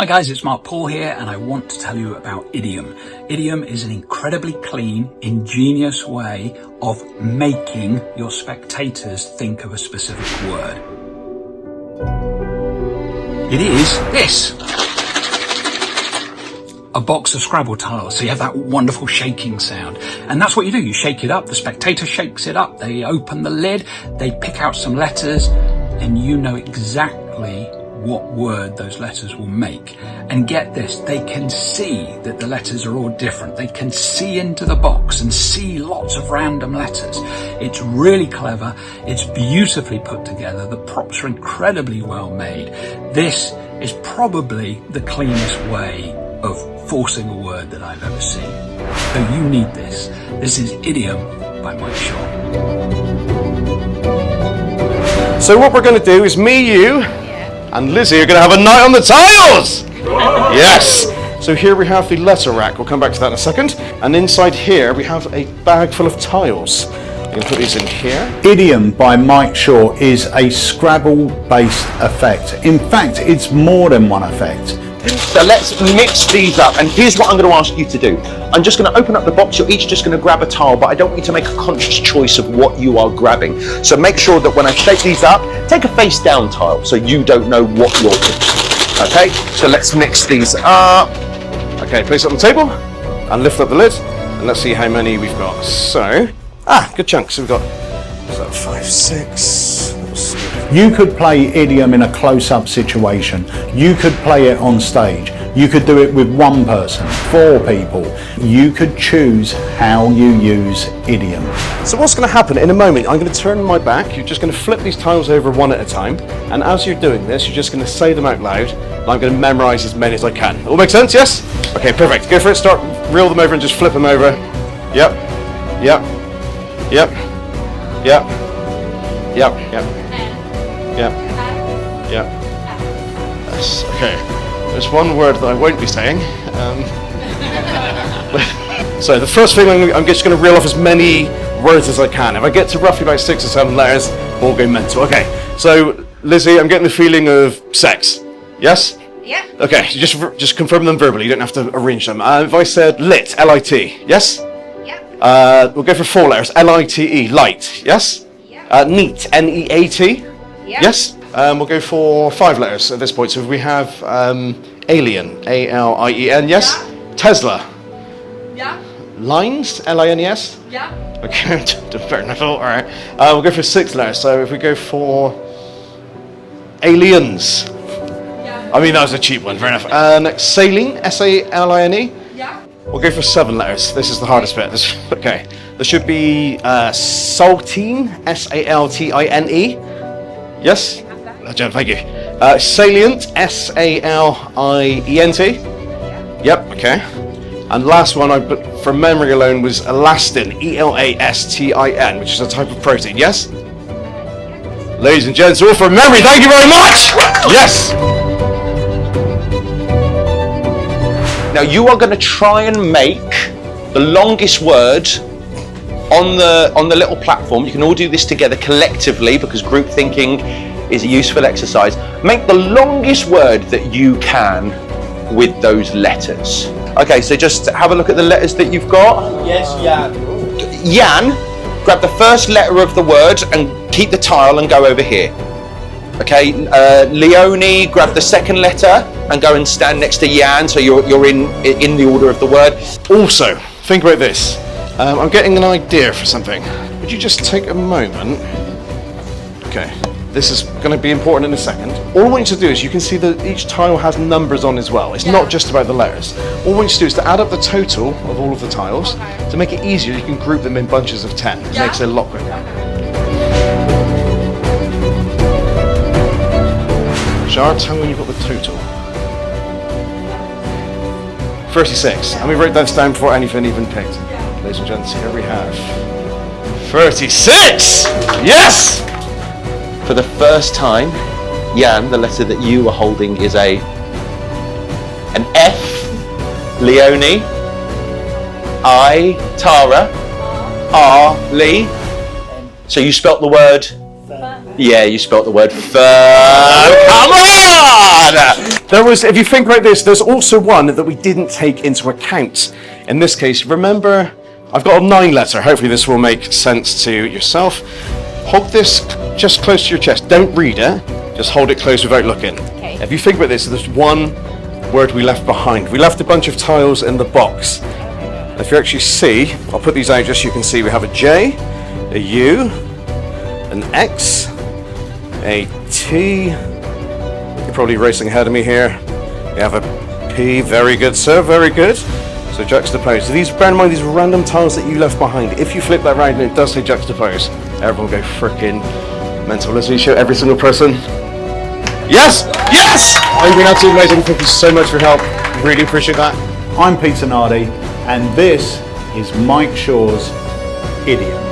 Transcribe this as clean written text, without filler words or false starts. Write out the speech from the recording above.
Hi guys, it's Mark Paul here, and I want to tell you about IDIOM. IDIOM is an incredibly clean, ingenious way of making your spectators think of a specific word. It is this. A box of Scrabble tiles, so you have that wonderful shaking sound. And that's what you do, you shake it up, the spectator shakes it up, they open the lid, they pick out some letters, and you know exactly what word those letters will make. And get this, they can see that the letters are all different. They can see into the box and see lots of random letters. It's really clever, it's beautifully put together, the props are incredibly well made. This is probably the cleanest way of forcing a word that I've ever seen. So you need this. This is IDIOM by Mike Shaw. So what we're going to do is me, you, and Lizzie are going to have a night on the tiles! Yes! So here we have the letter rack. We'll come back to that in a second. And inside here we have a bag full of tiles. I'm going to put these in here. IDIOM by Mike Shaw is a Scrabble-based effect. In fact, it's more than one effect. So let's mix these up, and here's what I'm going to ask you to do. I'm just going to open up the box. You're each just going to grab a tile, but I don't want you to make a conscious choice of what you are grabbing. So make sure that when I shake these up, take a face down tile so you don't know what you're picking. Okay, so let's mix these up. Okay, place it on the table and lift up the lid, and let's see how many we've got. So, good chunk. So we've got 5, 6. You could play IDIOM in a close-up situation. You could play it on stage. You could do it with one person, 4 people. You could choose how you use IDIOM. So what's going to happen in a moment, I'm going to turn my back, you're just going to flip these tiles over one at a time, and as you're doing this, you're just going to say them out loud, and I'm going to memorize as many as I can. All make sense, yes? Okay, perfect. Go for it, start, reel them over and just flip them over. Yep, yep, yep, yep, yep, yep. Yep. Yep. Yes. Okay. There's one word that I won't be saying. So the first thing I'm just going to reel off as many words as I can. If I get to roughly about 6 or 7 letters, we'll go mental. Okay. So Lizzie, I'm getting the feeling of sex. Yes? Yeah. Okay. Just confirm them verbally. You don't have to arrange them. If I said lit, L-I-T. Yes? Yeah. We'll go for 4 letters. L-I-T-E. Light. Yes? Yeah. Neat. N-E-A-T. Yeah. Yes? We'll go for 5 letters at this point. So we have alien, A-L-I-E-N, yes? Yeah. Tesla. Yeah. Lines, L-I-N-E-S? Yeah. Okay, fair enough. All right. We'll go for 6 letters. So if we go for aliens. Yeah. I mean, that was a cheap one, fair enough. Next, saline, S-A-L-I-N-E. Yeah. We'll go for 7 letters. This is the hardest bit. Okay. There should be saltine, S-A-L-T-I-N-E. Yes? Thank you. Salient, S-A-L-I-E-N-T. Yep, okay. And last one, from memory alone, was elastin, E-L-A-S-T-I-N, which is a type of protein, yes? Ladies and gents, all from memory, thank you very much! Yes! Now you are going to try and make the longest word on the little platform. You can all do this together collectively because group thinking is a useful exercise. Make the longest word that you can with those letters. Okay, so just have a look at the letters that you've got. Yes, Jan. Jan, grab the first letter of the word and keep the tile and go over here. Okay, Leonie, grab the second letter and go and stand next to Jan, so you're in the order of the word. Also, think about this. I'm getting an idea for something. Would you just take a moment? Okay, this is going to be important in a second. All I want you to do is, you can see that each tile has numbers on as well. It's not just about the letters. All I want you to do is to add up the total of all of the tiles. Okay. To make it easier, you can group them in bunches of 10. It makes it a lot quicker. Shar, tell me when you've got the total. 36. And we wrote that down before anything even picked. Ladies and gents, here we have 36! Yes! For the first time, Jan, the letter that you are holding is an F, Leonie, I, Tara, R, Lee. So you spelt the word? Yeah, you spelt the word firm. Come on! There was, if you think about this, there's also one that we didn't take into account. In this case, remember, I've got a 9 letter. Hopefully this will make sense to yourself. Hold this just close to your chest. Don't read it. Just hold it close without looking. Okay. If you think about this, there's one word we left behind. We left a bunch of tiles in the box. If you actually see, I'll put these out just so you can see. We have a J, a U, an X, a T. You're probably racing ahead of me here. We have a P. Very good, sir. Very good. So juxtapose. These, bear in mind, these random tiles that you left behind. If you flip that round and it does say juxtapose, everyone will go frickin' mental. Let's show every single person. Yes! Yes! You've been absolutely amazing. Thank you so much for your help. Really appreciate that. I'm Peter Nardi, and this is Mike Shaw's IDIOM.